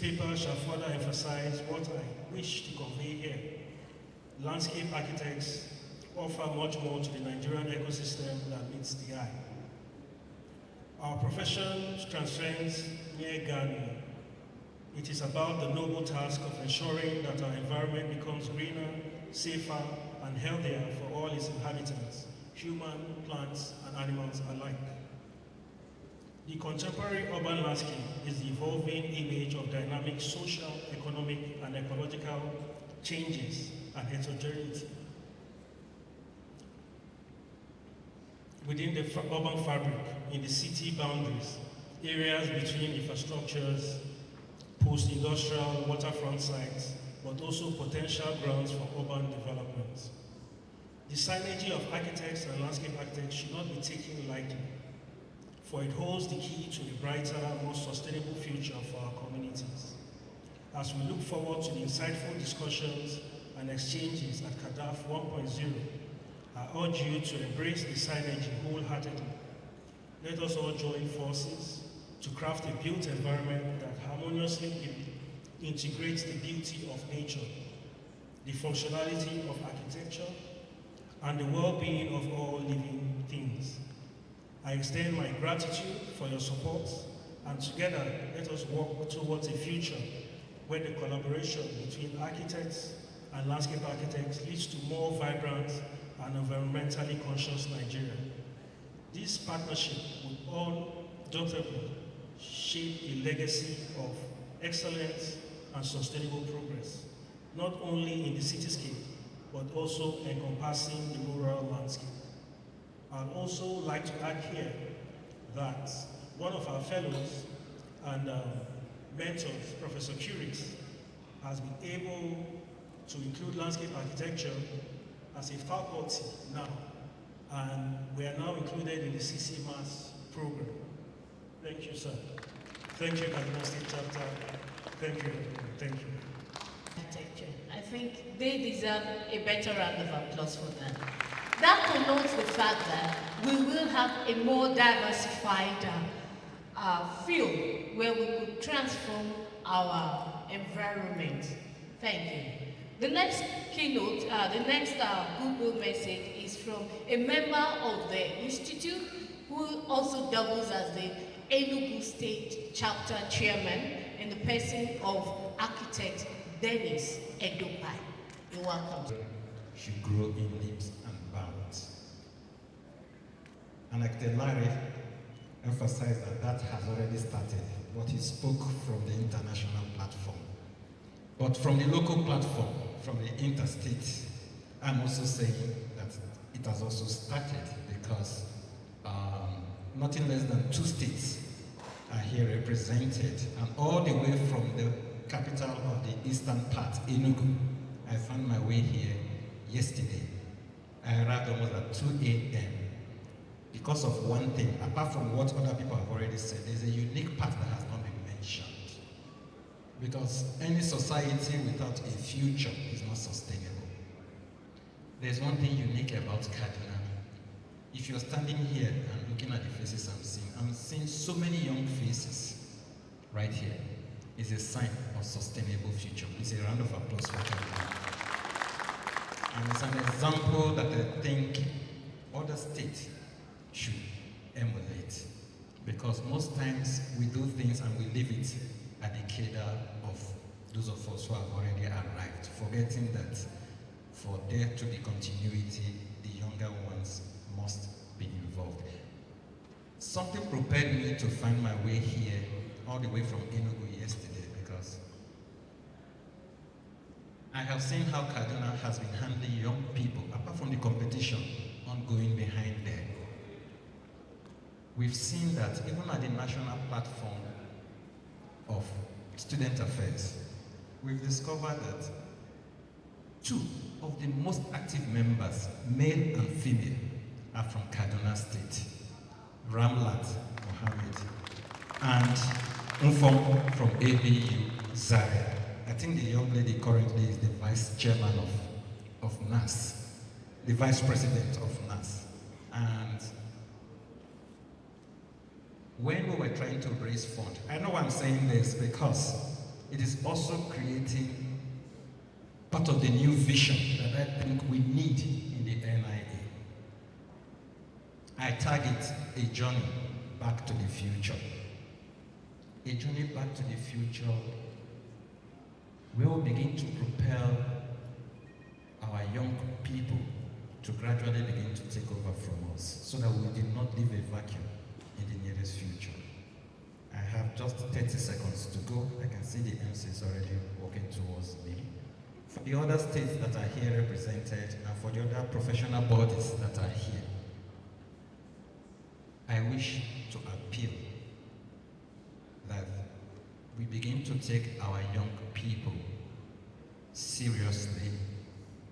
paper shall further emphasize what I wish to convey here. Landscape architects offer much more to the Nigerian ecosystem than meets the eye. Our profession transcends mere gardening. It is about the noble task of ensuring that our environment becomes greener, safer, and healthier for all its inhabitants, human, plants, and animals alike. The contemporary urban landscape is the evolving image of dynamic social, economic, and ecological changes and heterogeneity. Within the urban fabric, in the city boundaries, areas between infrastructures, post-industrial waterfront sites, but also potential grounds for urban development. The synergy of architects and landscape architects should not be taken lightly, for it holds the key to a brighter, more sustainable future for our communities. As we look forward to the insightful discussions and exchanges at CADAF 1.0, I urge you to embrace the synergy wholeheartedly. Let us all join forces to craft a built environment that harmoniously integrates the beauty of nature, the functionality of architecture, and the well-being of all living things. I extend my gratitude for your support, and together let us work towards a future where the collaboration between architects and landscape architects leads to more vibrant and environmentally conscious Nigeria. This partnership will undoubtedly shape a legacy of excellence and sustainable progress, not only in the cityscape, but also encompassing the rural landscape. I'd also like to add here that one of our fellows and mentors, Professor Curix, has been able to include landscape architecture as a faculty now, and we are now included in the CC Mass program. Thank you, sir. Thank you, Kaduna State Chapter. Thank you. Thank you. Architecture. I think they deserve a better round of applause for that. That connotes the fact that we will have a more diversified field where we could transform our environment. Thank you. The next keynote, the next goodwill message is from a member of the Institute who also doubles as the Enugu State Chapter Chairman in the person of architect Dennis Edopai. You're welcome. Should grow in leaps and bounds. And architect Larry emphasized that that has already started, but he spoke from the international platform. But from the local platform, from the interstate, I'm also saying that it has also started because nothing less than 2 states are here represented, and all the way from the capital of the eastern part, Enugu. I found my way here yesterday. I arrived almost at 2 a.m. because of one thing, apart from what other people have already said. There's a unique part that has not been mentioned. Because any society without a future is not sustainable. There's one thing unique about Kaduna. If you're standing here and looking at the faces I'm seeing so many young faces right here. It's a sign of sustainable future. It's a round of applause for Kaduna. And it's an example that I think other states should emulate. Because most times we do things and we leave it at the cadre of those of us who have already arrived, forgetting that for there to be continuity, the younger ones must be involved. Something prepared me to find my way here, all the way from Enugu yesterday, because I have seen how Kaduna has been handling young people, apart from the competition ongoing behind there. We've seen that even at the national platform of student affairs, we've discovered that 2 of the most active members, male and female, are from Kaduna State. Ramlat Mohammed and Mfong from ABU Zaria. I think the young lady currently is the vice chairman of NAS, the vice president of NAS. And when we were trying to raise funds, I know I'm saying this because it is also creating part of the new vision that I think we need in the NIA. I target a journey back to the future. A journey back to the future will begin to propel our young people to gradually begin to take over from us so that we did not leave a vacuum in the nearest future. I have just 30 seconds to go. I can see the MCs already walking towards me. For the other states that are here represented and for the other professional bodies that are here, I wish to appeal that we begin to take our young people seriously,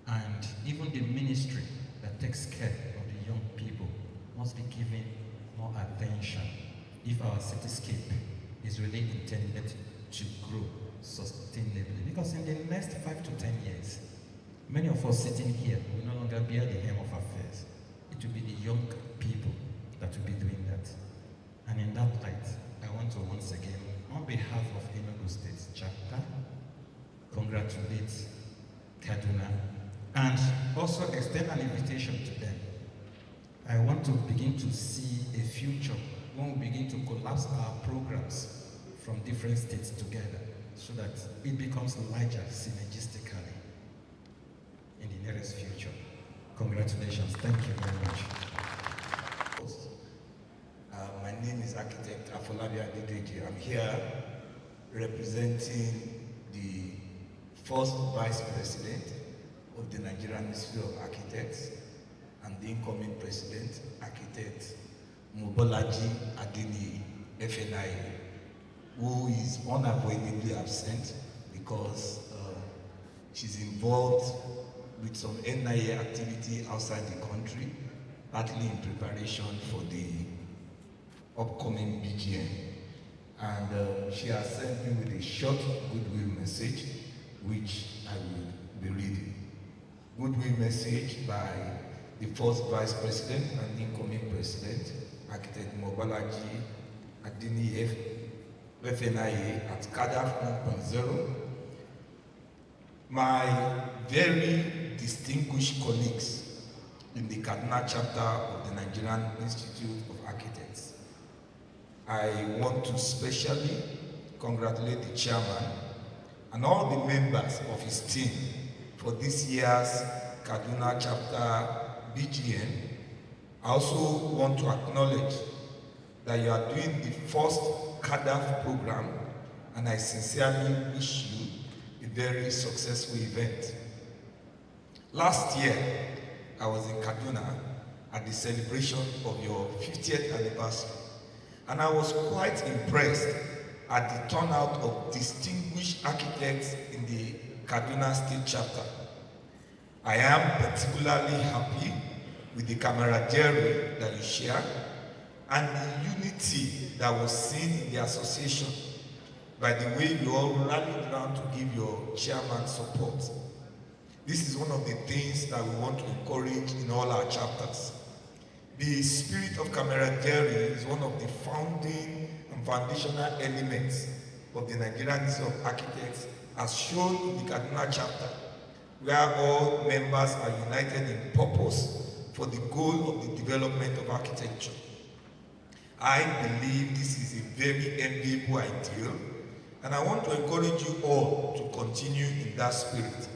and even the ministry that takes care of the young people must be given more attention if our cityscape is really intended to grow sustainably. Because in the next 5 to 10 years, many of us sitting here will no longer bear the helm of affairs. It will be the young people that will be doing that. And in that light, I want to once again, on behalf of Enugu State Chapter, congratulate Kaduna and also extend an invitation to them. I want to begin to see a future when we begin to collapse our programs from different states together so that it becomes larger synergistically in the nearest future. Congratulations. Thank you very much. My name is Architect Afolabi Adedeji. I'm here representing the first Vice President of the Nigerian Institute of Architects and the incoming President, Architect Mobolaji Adeniyi, FNIA, who is unavoidably absent because she's involved with some NIA activity outside the country, partly in preparation for the upcoming BGM. And she has sent me with a short goodwill message, which I will be reading. Goodwill message by the first Vice President and incoming President, Architect Mobolaji Adeniyi, FNIA at CADAF 1.0. My very distinguished colleagues in the Kaduna chapter of the Nigerian Institute of Architects, I want to specially congratulate the chairman and all the members of his team for this year's Kaduna chapter BGM. I also want to acknowledge that you are doing the first CADAF program, and I sincerely wish you a very successful event. Last year, I was in Kaduna at the celebration of your 50th anniversary, and I was quite impressed at the turnout of distinguished architects in the Kaduna State Chapter. I am particularly happy with the camaraderie that you share and the unity that was seen in the association by the way you all rallied around to give your chairman support. This is one of the things that we want to encourage in all our chapters. The spirit of camaraderie is one of the founding and foundational elements of the Nigerian Institute of Architects, as shown in the Kaduna chapter, where all members are united in purpose for the goal of the development of architecture. I believe this is a very enviable ideal, and I want to encourage you all to continue in that spirit.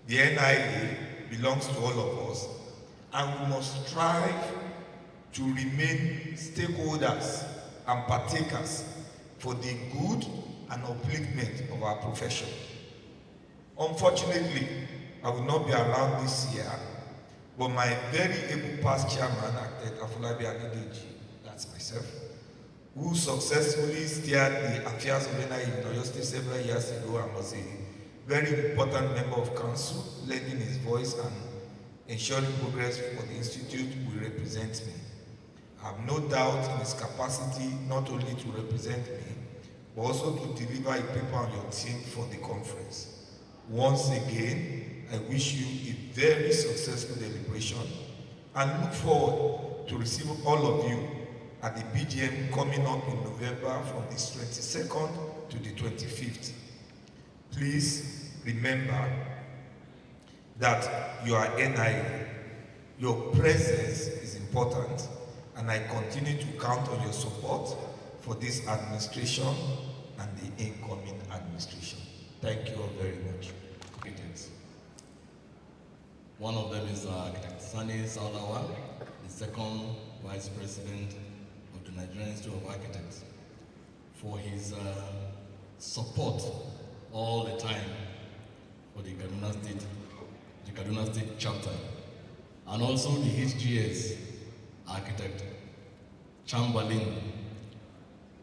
The NIA belongs to all of us, and we must strive to remain stakeholders and partakers for the good and upliftment of our profession. Unfortunately, I will not be around this year, but my very able past chairman, Architect Afolabi Adedeji, that's myself, who successfully steered the affairs of NIA in Oyo State several years ago and was a very important member of council, lending his voice and ensuring progress for the institute, will represent me. I have no doubt in his capacity not only to represent me, but also to deliver a paper on your team for the conference. Once again, I wish you a very successful deliberation and look forward to receiving all of you at the BGM coming up in November from the 22nd to the 25th. please remember that you are NIA. Your presence is important, and I continue to count on your support for this administration and the incoming administration. Thank you all very much. Greetings. One of them is Architect Sani Salawa, the second Vice President of the Nigerian Institute of Architects, for his support all the time for the Kaduna State chapter, and also the HGS Architect Chamberlain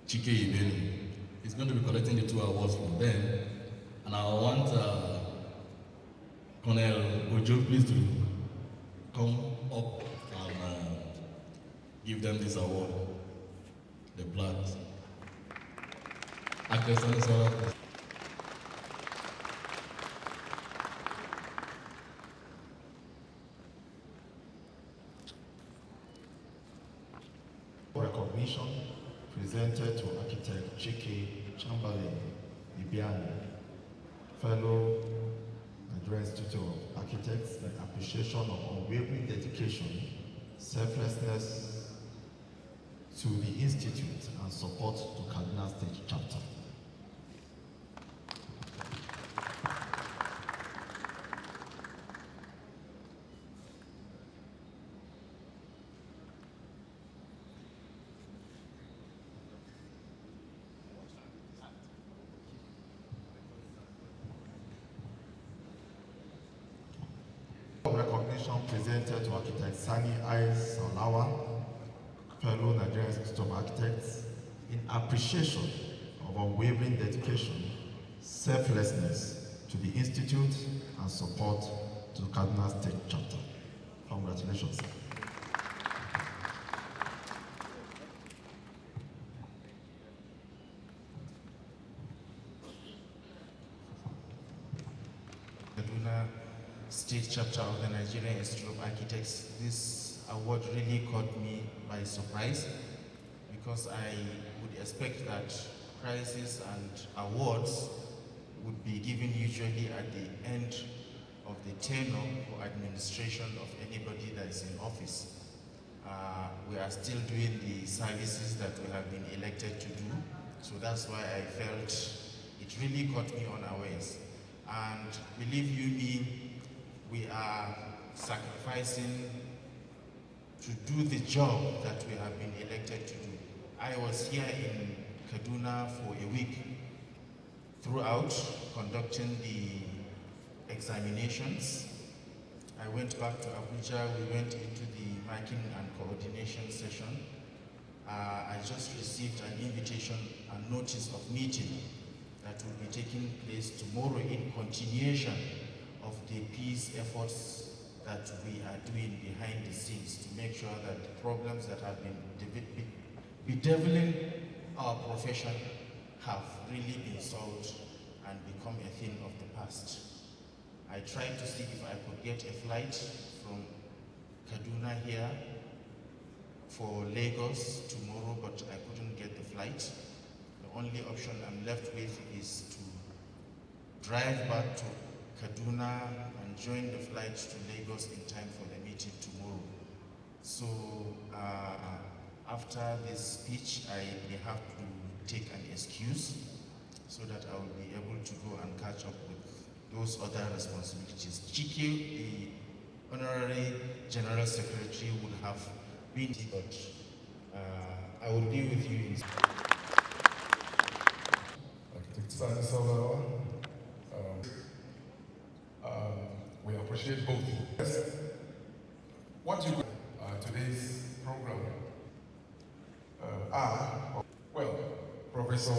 Chike Ibenu. He's going to be collecting the 2 awards from them, and I want Colonel Ojo please to come up and give them this award, the plaques. Actress Sani Salawa, please. Recognition presented to Architect Chike Chamberlain Ibiani, fellow Nigerian Institute of Architects, in appreciation of unwavering dedication, selflessness to the Institute and support to Kaduna State Chapter. Recognition presented to Architect Sani I. Salawa, fellow Nigerian Institute of Architects, in appreciation of unwavering dedication, selflessness to the Institute and support to Kaduna State Chapter. Congratulations. Kaduna State Chapter of the Nigerian Institute of Architects. This award really caught me by surprise, because I would expect that prizes and awards would be given usually at the end of the tenure or administration of anybody that is in office. We are still doing the services that we have been elected to do, so that's why I felt it really caught me unawares. And believe you me, we are sacrificing to do the job that we have been elected to do. I was here in Kaduna for a week throughout, conducting the examinations. I went back to Abuja, we went into the marking and coordination session. I just received an invitation and notice of meeting that will be taking place tomorrow in continuation of the peace efforts that we are doing behind the scenes to make sure that the problems that have been bedeviling our profession have really been solved and become a thing of the past. I tried to see if I could get a flight from Kaduna here for Lagos tomorrow, but I couldn't get the flight. The only option I'm left with is to drive back to Kaduna and join the flight to Lagos in time for the meeting tomorrow. So after this speech, I may have to take an excuse so that I will be able to go and catch up with those other responsibilities. Chike, the Honorary General Secretary, would have been, but I will be with you in Architect Sani Salawa, we appreciate both. Yes. What you today's program are, well, Professor